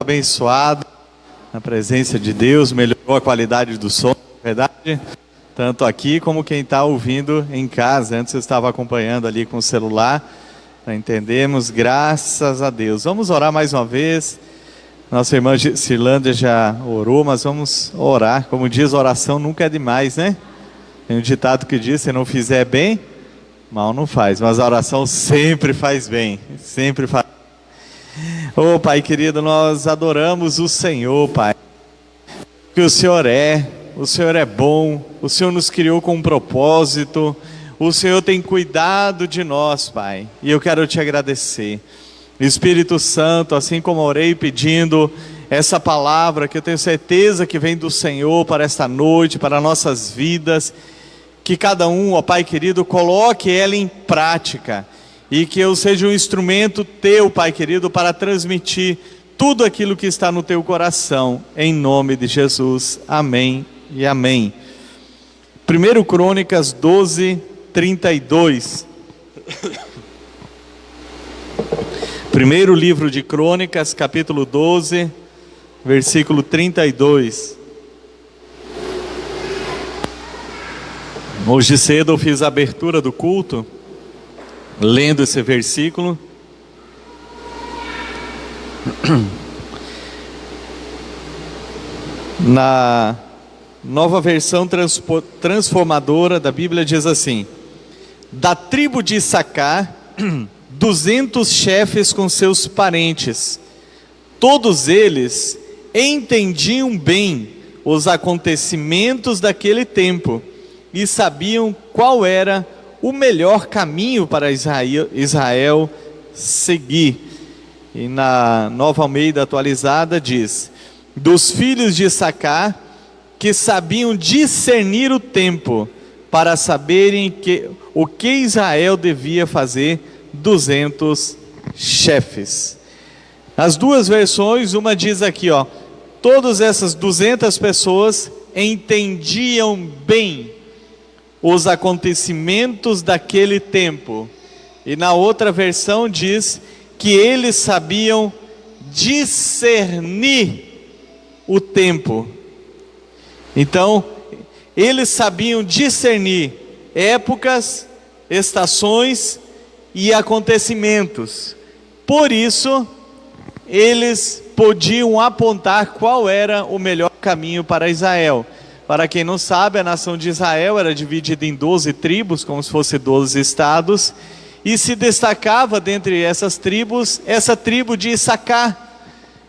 Abençoado na presença de Deus, melhorou a qualidade do som, verdade? Tanto aqui como quem está ouvindo em casa. Antes eu estava acompanhando ali com o celular, para entendermos, graças a Deus. Vamos orar mais uma vez. Nossa irmã Cirlândia já orou, mas vamos orar. Como diz, oração nunca é demais, né? Tem um ditado que diz, se não fizer bem, mal não faz. Mas a oração sempre faz bem, sempre faz. Oh, Pai querido, nós adoramos o Senhor, Pai, que o Senhor é bom, o Senhor nos criou com um propósito, o Senhor tem cuidado de nós, Pai, e eu quero te agradecer. Espírito Santo, assim como orei pedindo essa palavra, que eu tenho certeza que vem do Senhor para esta noite, para nossas vidas, que cada um, ó Pai querido, coloque ela em prática, e que eu seja um instrumento teu, Pai querido, para transmitir tudo aquilo que está no teu coração, em nome de Jesus, amém e amém. 1 Crônicas 12, 32. Primeiro livro de Crônicas, capítulo 12, versículo 32. Hoje cedo eu fiz a abertura do culto, lendo esse versículo. Na nova versão transformadora da Bíblia diz assim: da tribo de Issacar, 200 chefes com seus parentes, todos eles entendiam bem os acontecimentos daquele tempo e sabiam qual era o melhor caminho para Israel seguir. E na Nova Almeida atualizada diz: dos filhos de Issacar, que sabiam discernir o tempo, para saberem o que Israel devia fazer, 200 chefes. As duas versões, uma diz aqui, ó, todas essas 200 pessoas entendiam bem os acontecimentos daquele tempo, e na outra versão diz que eles sabiam discernir o tempo. Então, eles sabiam discernir épocas, estações e acontecimentos. Por isso, eles podiam apontar qual era o melhor caminho para Israel. Para quem não sabe, a nação de Israel era dividida em 12 tribos, como se fosse 12 estados, e se destacava dentre essas tribos, essa tribo de Issacar,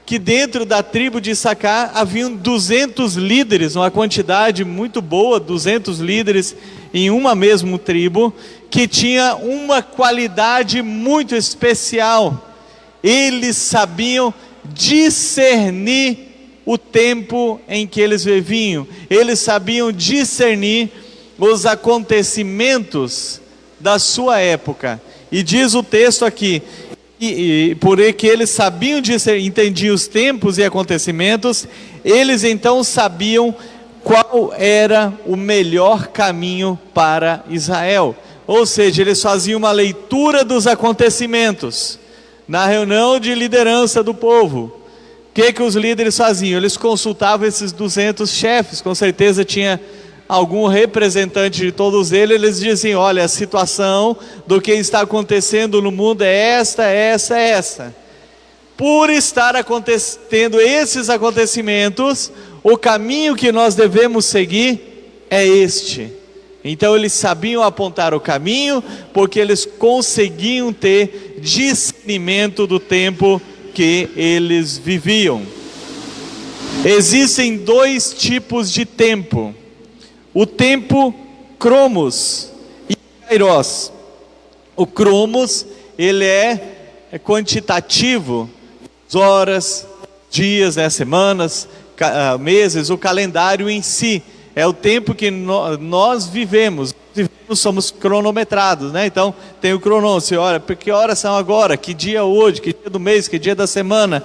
que dentro da tribo de Issacar haviam 200 líderes, uma quantidade muito boa, 200 líderes em uma mesma tribo, que tinha uma qualidade muito especial. Eles sabiam discernir o tempo em que eles viviam, eles sabiam discernir os acontecimentos da sua época. E diz o texto aqui, porque eles sabiam discernir, entendiam os tempos e acontecimentos, eles então sabiam qual era o melhor caminho para Israel. Ou seja, eles faziam uma leitura dos acontecimentos na reunião de liderança do povo. O que os líderes faziam? Eles consultavam esses 200 chefes, com certeza tinha algum representante de todos eles. Eles diziam: olha, a situação do que está acontecendo no mundo é essa. Por estar acontecendo esses acontecimentos, o caminho que nós devemos seguir é este. Então eles sabiam apontar o caminho, porque eles conseguiam ter discernimento do tempo que eles viviam. Existem dois tipos de tempo: o tempo cromos e kairos. O cromos, ele é quantitativo, horas, dias, semanas, meses, o calendário em si é o tempo que nós vivemos, somos cronometrados, né? Então tem o cronômetro, você olha, que horas são agora, que dia é hoje, que dia do mês, que dia da semana,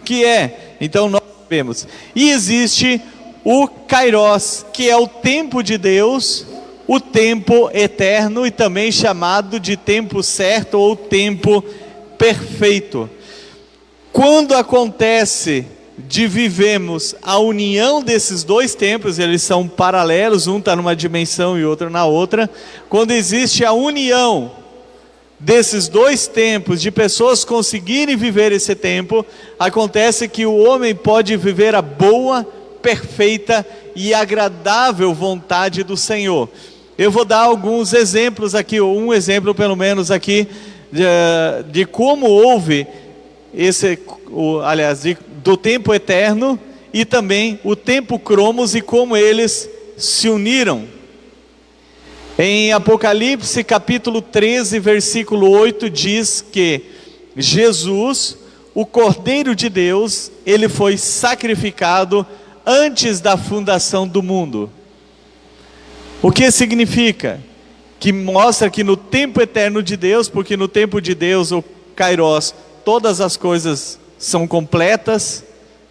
que é, então nós sabemos. E existe o kairos, que é o tempo de Deus, o tempo eterno, e também chamado de tempo certo ou tempo perfeito. Quando acontece de vivemos a união desses dois tempos, eles são paralelos, um está numa dimensão e outro na outra. Quando existe a união desses dois tempos, de pessoas conseguirem viver esse tempo, acontece que o homem pode viver a boa, perfeita e agradável vontade do Senhor. Eu vou dar alguns exemplos aqui, ou um exemplo pelo menos aqui, de como houve do tempo eterno e também o tempo cromos e como eles se uniram. Em Apocalipse capítulo 13, versículo 8 diz que Jesus, o Cordeiro de Deus, ele foi sacrificado antes da fundação do mundo. O que significa? Que mostra que no tempo eterno de Deus, porque no tempo de Deus, o Kairos, todas as coisas são completas,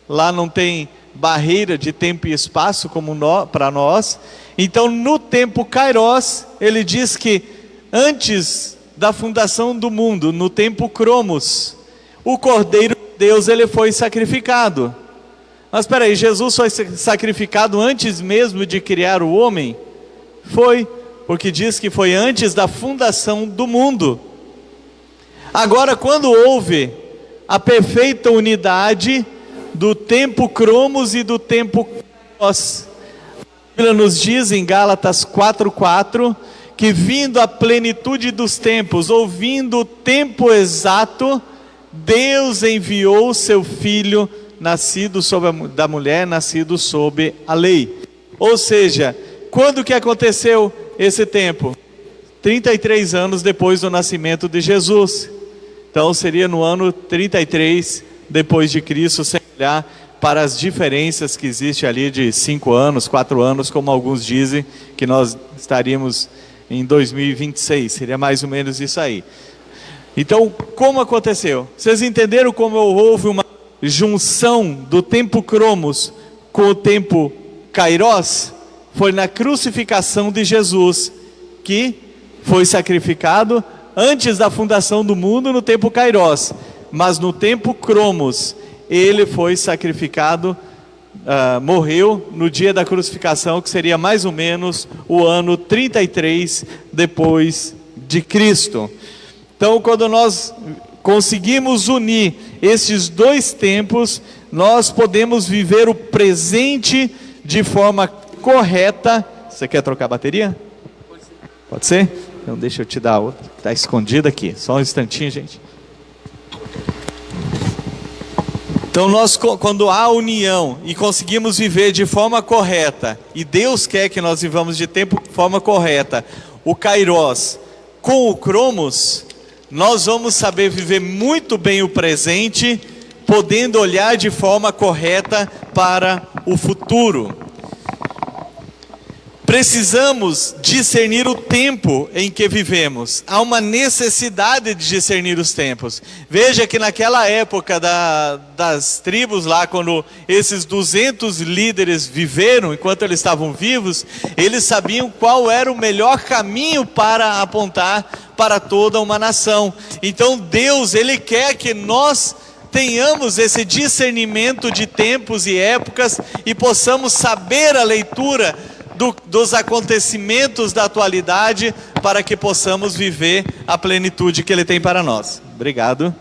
lá não tem barreira de tempo e espaço como para nós. Então no tempo Kairos, ele diz que antes da fundação do mundo, no tempo Cromos, o Cordeiro de Deus ele foi sacrificado. Mas espera aí, Jesus foi sacrificado antes mesmo de criar o homem? Foi, porque diz que foi antes da fundação do mundo. Agora, quando houve a perfeita unidade do tempo Cromos e do tempo Kairos, a Bíblia nos diz em Gálatas 4:4 que vindo a plenitude dos tempos, ouvindo o tempo exato, Deus enviou o seu Filho, nascido da mulher, nascido sob a lei. Ou seja, quando que aconteceu esse tempo? 33 anos depois do nascimento de Jesus. Então seria no ano 33 depois de Cristo, sem olhar para as diferenças que existem ali de 5 anos, 4 anos, como alguns dizem, que nós estaríamos em 2026, seria mais ou menos isso aí. Então, como aconteceu? Vocês entenderam como houve uma junção do tempo Cromos com o tempo Kairos? Foi na crucificação de Jesus, que foi sacrificado antes da fundação do mundo no tempo Kairos, mas no tempo Cromos, ele foi sacrificado, morreu no dia da crucificação, que seria mais ou menos o ano 33 depois de Cristo. Então, quando nós conseguimos unir esses dois tempos, nós podemos viver o presente de forma correta. Você quer trocar a bateria? Pode ser? Então deixa eu te dar outra, que está escondida aqui, só um instantinho, gente. Então nós, quando há união e conseguimos viver de forma correta, e Deus quer que nós vivamos de forma correta, o Kairos com o Cromos, nós vamos saber viver muito bem o presente, podendo olhar de forma correta para o futuro. Precisamos discernir o tempo em que vivemos. Há uma necessidade de discernir os tempos. Veja que naquela época das tribos lá, quando esses 200 líderes viveram, enquanto eles estavam vivos, eles sabiam qual era o melhor caminho para apontar para toda uma nação. Então Deus, Ele quer que nós tenhamos esse discernimento de tempos e épocas e possamos saber a leitura dos acontecimentos da atualidade, para que possamos viver a plenitude que Ele tem para nós. Obrigado.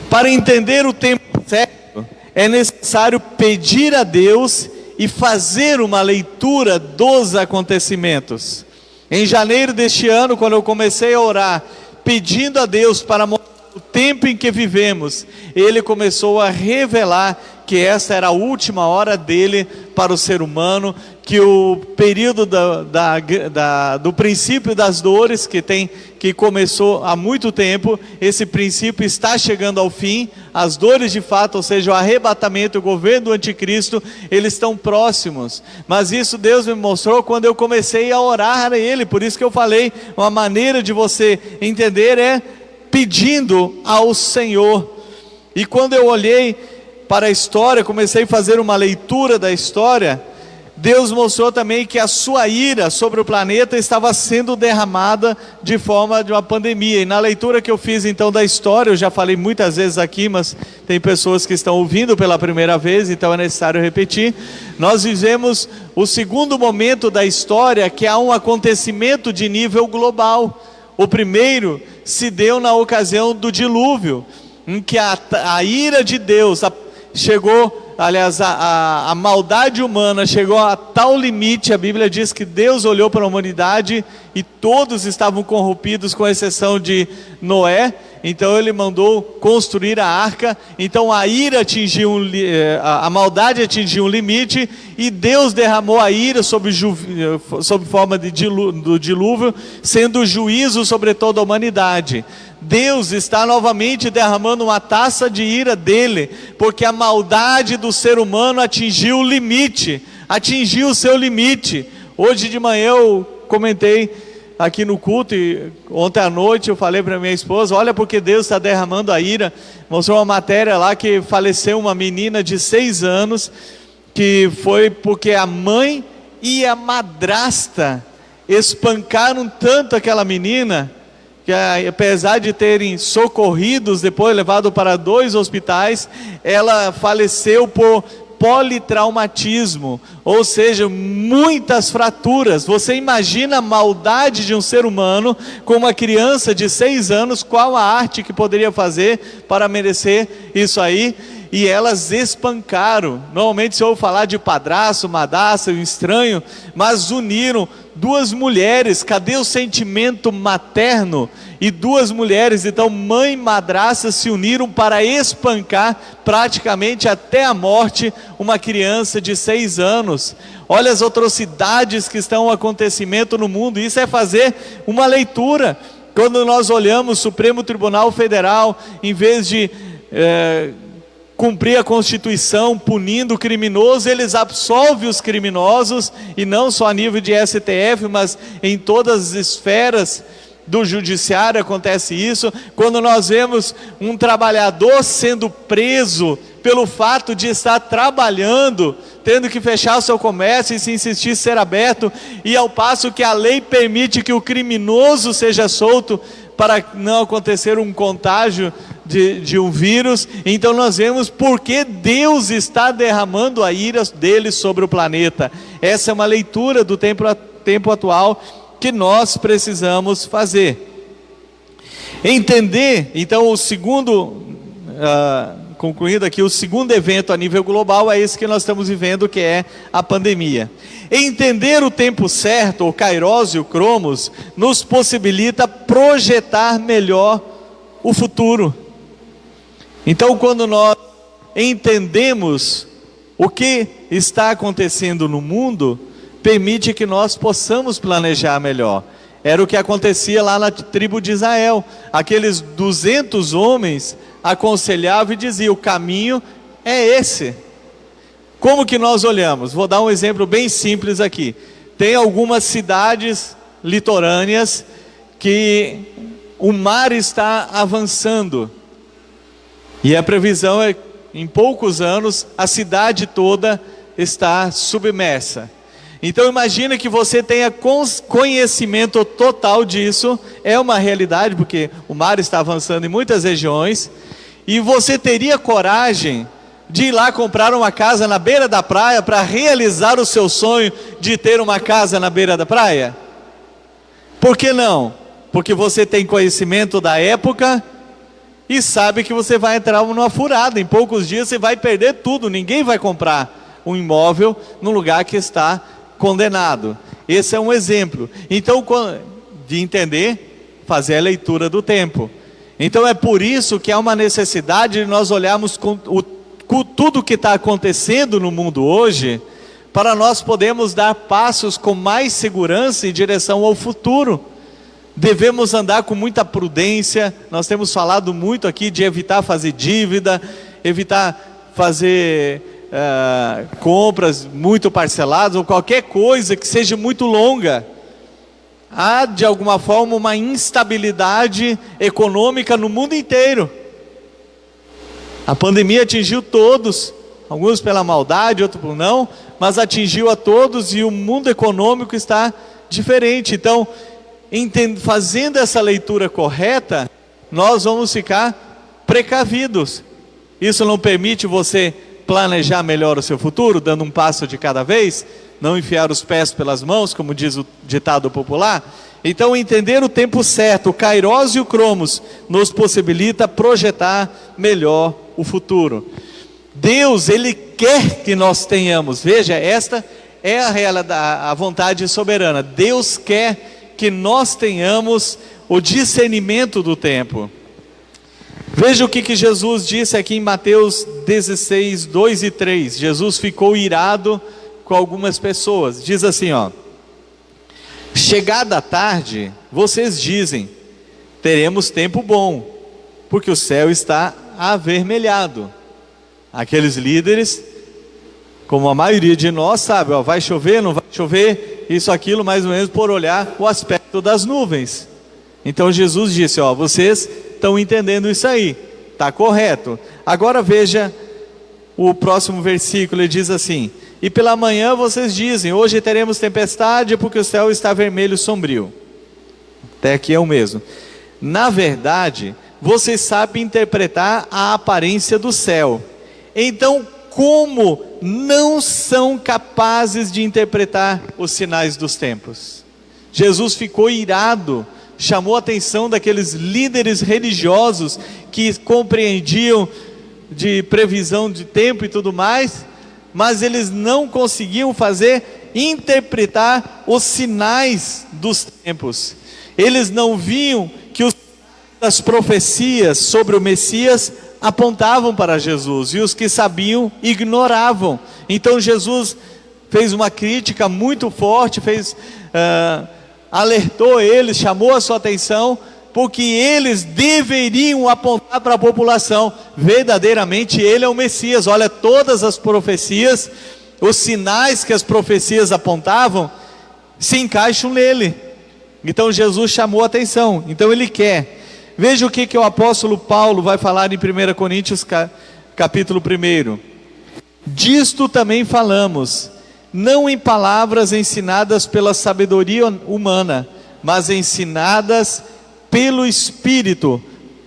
Para entender o tempo certo, é necessário pedir a Deus e fazer uma leitura dos acontecimentos. Em janeiro deste ano, quando eu comecei a orar, pedindo a Deus para mostrar o tempo em que vivemos, Ele começou a revelar que essa era a última hora dele para o ser humano, que o período do princípio das dores, que começou há muito tempo, esse princípio está chegando ao fim. As dores de fato, ou seja, o arrebatamento, o governo do anticristo, eles estão próximos. Mas isso Deus me mostrou quando eu comecei a orar a Ele. Por isso que eu falei, uma maneira de você entender é pedindo ao Senhor. E quando eu olhei para a história, comecei a fazer uma leitura da história, Deus mostrou também que a sua ira sobre o planeta estava sendo derramada de forma de uma pandemia. E na leitura que eu fiz então da história, eu já falei muitas vezes aqui, mas tem pessoas que estão ouvindo pela primeira vez, então é necessário repetir. Nós vivemos o segundo momento da história, que há um acontecimento de nível global. O primeiro se deu na ocasião do dilúvio, em que a ira de Deus chegou, aliás, a maldade humana chegou a tal limite. A Bíblia diz que Deus olhou para a humanidade e todos estavam corrompidos, com exceção de Noé. Então ele mandou construir a arca. Então a ira atingiu, a maldade atingiu um limite, e Deus derramou a ira sob forma do dilúvio, sendo juízo sobre toda a humanidade. Deus está novamente derramando uma taça de ira dele, porque a maldade do ser humano atingiu o limite, atingiu o seu limite. Hoje de manhã eu comentei aqui no culto, e ontem à noite eu falei para minha esposa: olha porque Deus está derramando a ira. Mostrou uma matéria lá que faleceu uma menina de 6 anos, que foi porque a mãe e a madrasta espancaram tanto aquela menina, que apesar de terem socorridos, depois levado para 2 hospitais, ela faleceu por politraumatismo, ou seja, muitas fraturas. Você imagina a maldade de um ser humano com uma criança de 6 anos, qual a arte que poderia fazer para merecer isso aí? E elas espancaram. Normalmente se ouve falar de padrasto, madrasta, um estranho, mas uniram 2 mulheres. Cadê o sentimento materno? E 2 mulheres, então mãe e madrasta, se uniram para espancar praticamente até a morte uma criança de 6 anos. Olha as atrocidades que estão acontecendo no mundo. Isso é fazer uma leitura. Quando nós olhamos o Supremo Tribunal Federal, em vez de cumprir a Constituição punindo o criminoso, eles absolvem os criminosos, e não só a nível de STF, mas em todas as esferas do judiciário acontece isso. Quando nós vemos um trabalhador sendo preso pelo fato de estar trabalhando, tendo que fechar o seu comércio e se insistir ser aberto, e ao passo que a lei permite que o criminoso seja solto para não acontecer um contágio de um vírus. Então nós vemos porque Deus está derramando a ira dele sobre o planeta. Essa é uma leitura do tempo atual que nós precisamos fazer. Entender, então, o segundo, concluindo aqui, o segundo evento a nível global é esse que nós estamos vivendo, que é a pandemia. Entender o tempo certo, o kairos e o cromos, nos possibilita projetar melhor o futuro. Então, quando nós entendemos o que está acontecendo no mundo, permite que nós possamos planejar melhor. Era o que acontecia lá na tribo de Israel. Aqueles 200 homens aconselhavam e diziam: o caminho é esse. Como que nós olhamos? Vou dar um exemplo bem simples aqui. Tem algumas cidades litorâneas que o mar está avançando, e a previsão é em poucos anos a cidade toda está submersa. Então imagina que você tenha conhecimento total disso. É uma realidade, porque o mar está avançando em muitas regiões. E você teria coragem de ir lá comprar uma casa na beira da praia para realizar o seu sonho de ter uma casa na beira da praia? Por que não? Porque você tem conhecimento da época e sabe que você vai entrar numa furada. Em poucos dias você vai perder tudo. Ninguém vai comprar um imóvel num lugar que está condenado. Esse é um exemplo. Então, de entender, fazer a leitura do tempo. Então é por isso que há uma necessidade de nós olharmos com tudo que está acontecendo no mundo hoje, para nós podermos dar passos com mais segurança em direção ao futuro. Devemos andar com muita prudência. Nós temos falado muito aqui de evitar fazer dívida, evitar fazer compras muito parceladas, ou qualquer coisa que seja muito longa. Há de alguma forma uma instabilidade econômica no mundo inteiro. A pandemia atingiu todos, alguns pela maldade, outros por não, mas atingiu a todos e o mundo econômico está diferente. Então, fazendo essa leitura correta, nós vamos ficar precavidos. Isso não permite você planejar melhor o seu futuro, dando um passo de cada vez, não enfiar os pés pelas mãos, como diz o ditado popular. Então, entender o tempo certo, o kairos e o cromos, nos possibilita projetar melhor o futuro. Deus, Ele quer que nós tenhamos, veja, esta é a vontade soberana. Deus quer que nós tenhamos o discernimento do tempo. Veja o que Jesus disse aqui em Mateus 16, 2 e 3. Jesus ficou irado com algumas pessoas. Diz assim, ó: chegada a tarde, vocês dizem, teremos tempo bom, porque o céu está avermelhado. Aqueles líderes, como a maioria de nós sabe, ó, vai chover, não vai chover, isso, aquilo, mais ou menos por olhar o aspecto das nuvens. Então Jesus disse, ó, vocês estão entendendo isso aí, está correto. Agora veja o próximo versículo, ele diz assim: e pela manhã vocês dizem, hoje teremos tempestade, porque o céu está vermelho e sombrio. Até aqui é o mesmo. Na verdade, vocês sabem interpretar a aparência do céu. Então, como não são capazes de interpretar os sinais dos tempos? Jesus ficou irado, chamou a atenção daqueles líderes religiosos que compreendiam de previsão de tempo e tudo mais, mas eles não conseguiam interpretar os sinais dos tempos. Eles não viam que as profecias sobre o Messias apontavam para Jesus, e os que sabiam ignoravam. Então Jesus fez uma crítica muito forte, alertou eles, chamou a sua atenção, porque eles deveriam apontar para a população, verdadeiramente Ele é o Messias. Olha, todas as profecias, os sinais que as profecias apontavam, se encaixam nele. Então Jesus chamou a atenção, então Ele quer. Veja o que o apóstolo Paulo vai falar em 1 Coríntios capítulo 1. Disto também falamos, não em palavras ensinadas pela sabedoria humana, mas ensinadas pelo Espírito,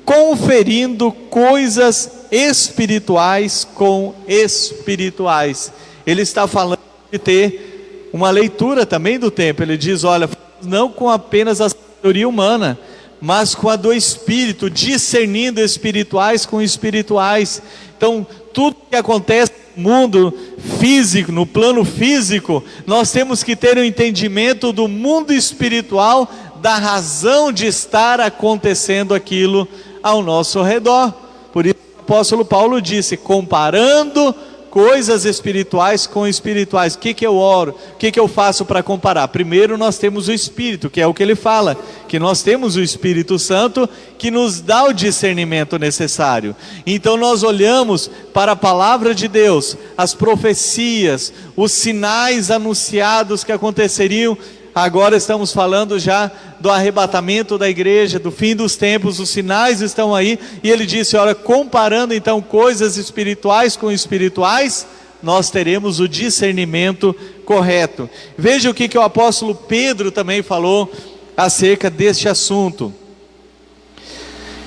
conferindo coisas espirituais com espirituais. Ele está falando de ter uma leitura também do tempo. Ele diz, olha, não com apenas a sabedoria humana, mas com a do Espírito, discernindo espirituais com espirituais. Então, tudo que acontece no mundo físico, no plano físico, nós temos que ter um entendimento do mundo espiritual, da razão de estar acontecendo aquilo ao nosso redor. Por isso o apóstolo Paulo disse, comparando coisas espirituais com espirituais. O que eu oro? O que eu faço para comparar? Primeiro nós temos o Espírito, que é o que ele fala, que nós temos o Espírito Santo, que nos dá o discernimento necessário. Então nós olhamos para a palavra de Deus, as profecias, os sinais anunciados que aconteceriam. Agora estamos falando já do arrebatamento da igreja, do fim dos tempos, os sinais estão aí, e ele disse, olha, comparando então coisas espirituais com espirituais, nós teremos o discernimento correto. Veja o que o apóstolo Pedro também falou acerca deste assunto.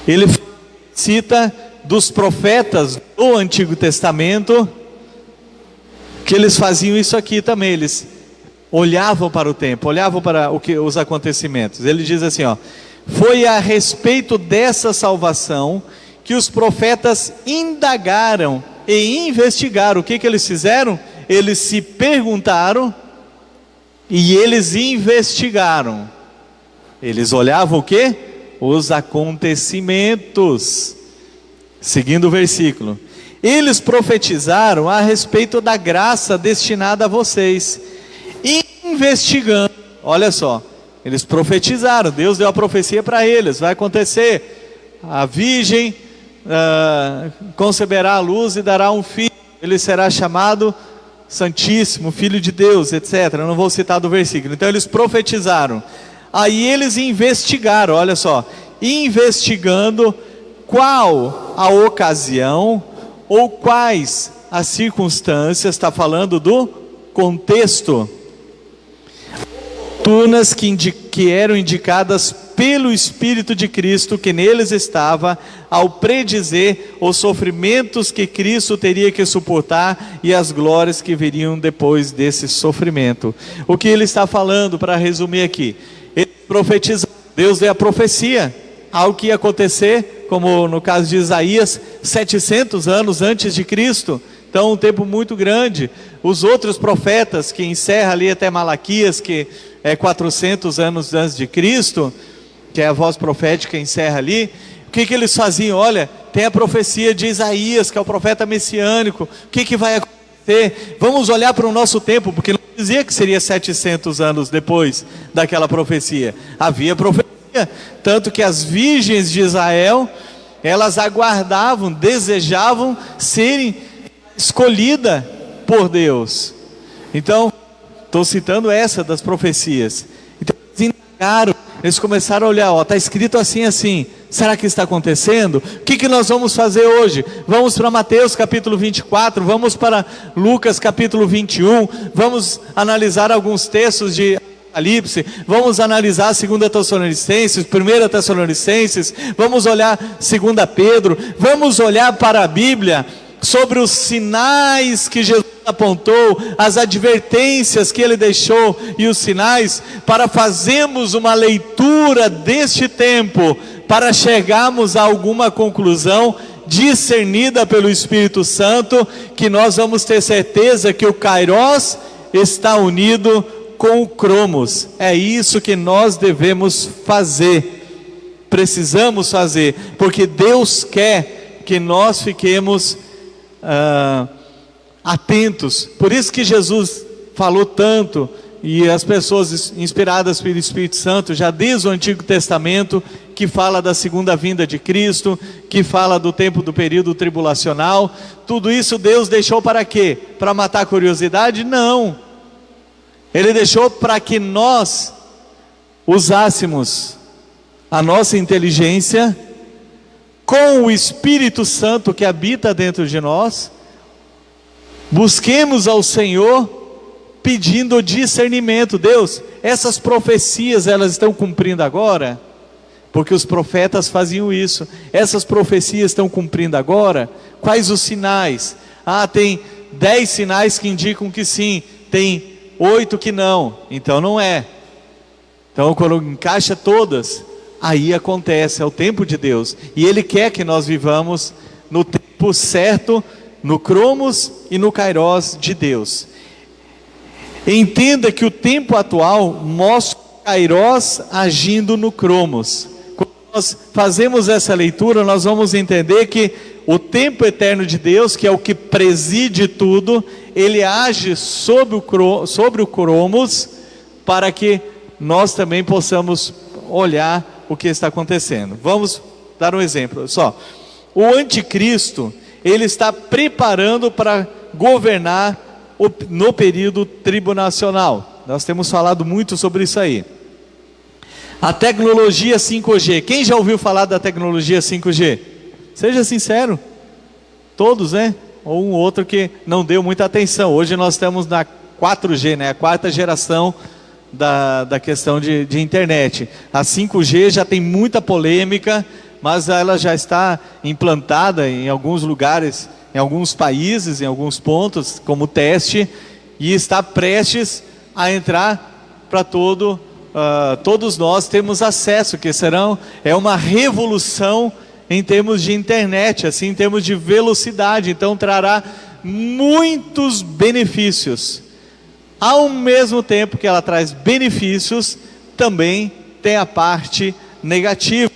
Ele cita dos profetas do Antigo Testamento, que eles faziam isso aqui também, eles olhavam para o tempo, olhavam para os acontecimentos. Ele diz assim, ó: foi a respeito dessa salvação que os profetas indagaram e investigaram. O que eles fizeram? Eles se perguntaram e eles investigaram. Eles olhavam o quê? Os acontecimentos. Seguindo o versículo, eles profetizaram a respeito da graça destinada a vocês, investigando. Olha só, eles profetizaram, Deus deu a profecia para eles, vai acontecer, a virgem conceberá a luz e dará um filho, ele será chamado Santíssimo, Filho de Deus, etc. Eu não vou citar do versículo. Então eles profetizaram, aí eles investigaram, olha só, investigando qual a ocasião ou quais as circunstâncias, está falando do contexto, oportunas que eram indicadas pelo Espírito de Cristo que neles estava, ao predizer os sofrimentos que Cristo teria que suportar e as glórias que viriam depois desse sofrimento. O que ele está falando, para resumir aqui, ele profetiza, Deus deu a profecia, algo que ia acontecer, como no caso de Isaías, 700 anos antes de Cristo, então um tempo muito grande. Os outros profetas, que encerra ali até Malaquias, que é 400 anos antes de Cristo, que é a voz profética, encerra ali. O que eles faziam? Olha, tem a profecia de Isaías, que é o profeta messiânico, o que vai acontecer? Vamos olhar para o nosso tempo, porque não dizia que seria 700 anos depois daquela profecia, havia profecia, tanto que as virgens de Israel, elas aguardavam, desejavam serem escolhidas por Deus. Então, estou citando essa das profecias. Então eles indagaram, eles começaram a olhar, está escrito assim, assim, será que está acontecendo? O que nós vamos fazer hoje? Vamos para Mateus capítulo 24, vamos para Lucas capítulo 21, vamos analisar alguns textos de Apocalipse, vamos analisar 2 Tessalonicenses, 1 Tessalonicenses, vamos olhar 2 Pedro, vamos olhar para a Bíblia, sobre os sinais que Jesus apontou, as advertências que ele deixou e os sinais, para fazermos uma leitura deste tempo, para chegarmos a alguma conclusão discernida pelo Espírito Santo, que nós vamos ter certeza que o Kairos está unido com o Cromos. É isso que nós devemos fazer, precisamos fazer, porque Deus quer que nós fiquemos atentos. Por isso que Jesus falou tanto, e as pessoas inspiradas pelo Espírito Santo, já desde o Antigo Testamento, que fala da segunda vinda de Cristo, que fala do tempo do período tribulacional. Tudo isso Deus deixou para quê? Para matar a curiosidade? Não, Ele deixou para que nós usássemos a nossa inteligência com o Espírito Santo que habita dentro de nós, busquemos ao Senhor pedindo discernimento. Deus, essas profecias elas estão cumprindo agora? Porque os profetas faziam isso. Essas profecias estão cumprindo agora? Quais os sinais? Tem 10 sinais que indicam que sim, tem 8 que não, então não é. Então quando encaixa todas, aí acontece, é o tempo de Deus, e Ele quer que nós vivamos no tempo certo, no Cromos e no Kairos de Deus. Entenda que o tempo atual mostra o Kairos agindo no Cromos. Quando nós fazemos essa leitura, nós vamos entender que o tempo eterno de Deus, que é o que preside tudo, Ele age sobre o Cromos, para que nós também possamos olhar o que está acontecendo. Vamos dar um exemplo só. O anticristo, ele está preparando para governar no período tribulacional. Nós temos falado muito sobre isso aí. A tecnologia 5G, quem já ouviu falar da tecnologia 5G? Seja sincero, todos, né? Ou um outro que não deu muita atenção. Hoje nós estamos na 4G, né? A quarta geração da questão de internet. A 5G já tem muita polêmica, mas ela já está implantada em alguns lugares, em alguns países, em alguns pontos, como teste, e está prestes a entrar para todos nós temos acesso, que é uma revolução em termos de internet, assim, em termos de velocidade. Então trará muitos benefícios. Ao mesmo tempo que ela traz benefícios, também tem a parte negativa.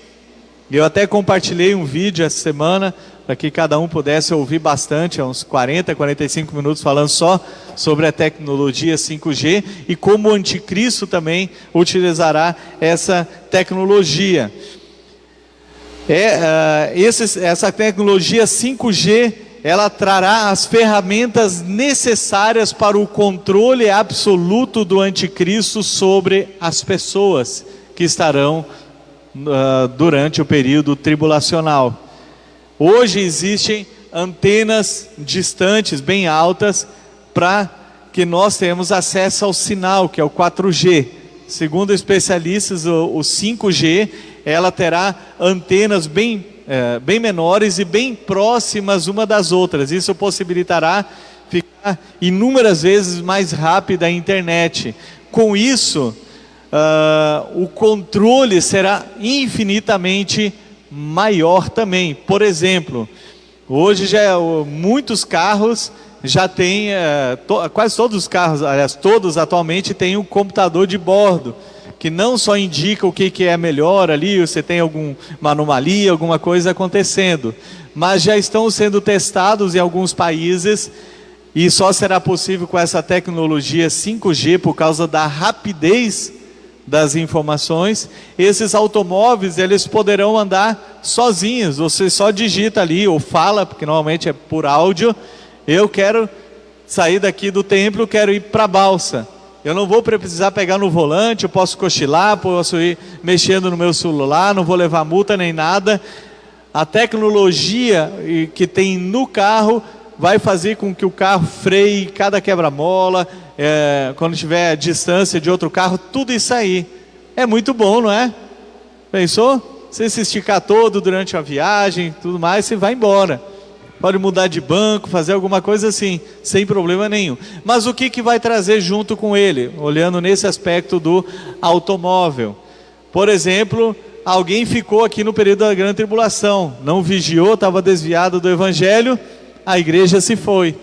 Eu até compartilhei um vídeo essa semana, para que cada um pudesse ouvir bastante, uns 40, 45 minutos, falando só sobre a tecnologia 5G, e como o anticristo também utilizará essa tecnologia. Essa tecnologia 5G, ela trará as ferramentas necessárias para o controle absoluto do anticristo sobre as pessoas que estarão durante o período tribulacional. Hoje existem antenas distantes, bem altas, para que nós tenhamos acesso ao sinal, que é o 4G. Segundo especialistas, o 5G, ela terá antenas bem menores e bem próximas uma das outras. Isso possibilitará ficar inúmeras vezes mais rápida a internet. Com isso, o controle será infinitamente maior também. Por exemplo, hoje muitos carros já têm, quase todos os carros, aliás, todos atualmente têm um computador de bordo, que não só indica o que é melhor ali, você tem alguma anomalia, alguma coisa acontecendo, mas já estão sendo testados em alguns países, e só será possível com essa tecnologia 5G, por causa da rapidez das informações. Esses automóveis, eles poderão andar sozinhos, você só digita ali, ou fala, porque normalmente é por áudio, eu quero sair daqui do templo, quero ir para a balsa. Eu não vou precisar pegar no volante, eu posso cochilar, posso ir mexendo no meu celular, não vou levar multa nem nada. A tecnologia que tem no carro vai fazer com que o carro freie cada quebra-mola, quando tiver a distância de outro carro, tudo isso aí. É muito bom, não é? Pensou? Você se esticar todo durante a viagem, tudo mais, você vai embora. Pode mudar de banco, fazer alguma coisa assim, sem problema nenhum. Mas o que vai trazer junto com ele? Olhando nesse aspecto do automóvel. Por exemplo, alguém ficou aqui no período da grande tribulação, não vigiou, estava desviado do evangelho, a igreja se foi.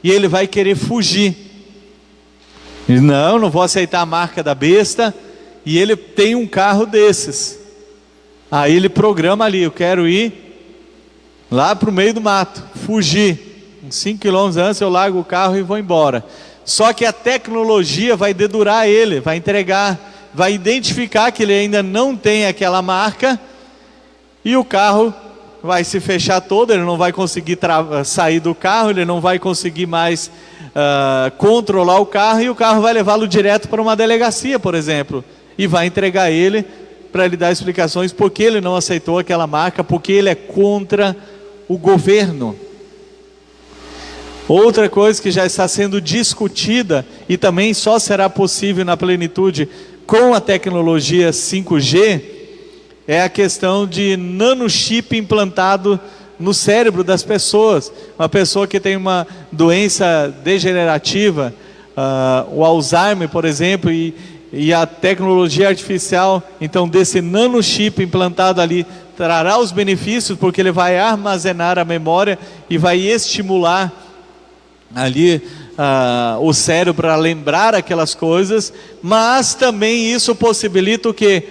E ele vai querer fugir. Não vou aceitar a marca da besta. E ele tem um carro desses. Aí ele programa ali, eu quero ir lá para o meio do mato, fugir, uns 5 quilômetros antes eu largo o carro e vou embora. Só que a tecnologia vai dedurar ele, vai entregar, vai identificar que ele ainda não tem aquela marca, e o carro vai se fechar todo, ele não vai conseguir sair do carro, ele não vai conseguir mais controlar o carro, e o carro vai levá-lo direto para uma delegacia, por exemplo, e vai entregar ele para lhe dar explicações porque ele não aceitou aquela marca, porque ele é contra o governo. Outra coisa que já está sendo discutida e também só será possível na plenitude com a tecnologia 5G é a questão de nanochip implantado no cérebro das pessoas. Uma pessoa que tem uma doença degenerativa, o Alzheimer, por exemplo, e a tecnologia artificial, então, desse nanochip implantado ali, trará os benefícios, porque ele vai armazenar a memória e vai estimular ali o cérebro para lembrar aquelas coisas, mas também isso possibilita o quê?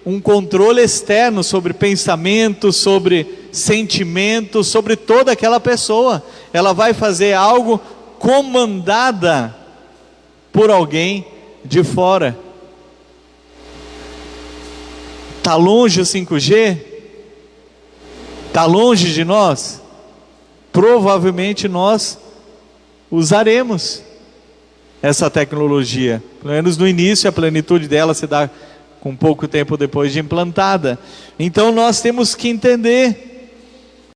Um controle externo sobre pensamentos, sobre sentimentos, sobre toda aquela pessoa. Ela vai fazer algo comandada por alguém de fora. Está longe o 5G? Está longe de nós? Provavelmente nós usaremos essa tecnologia, pelo menos no início. A plenitude dela se dá com pouco tempo depois de implantada. Então nós temos que entender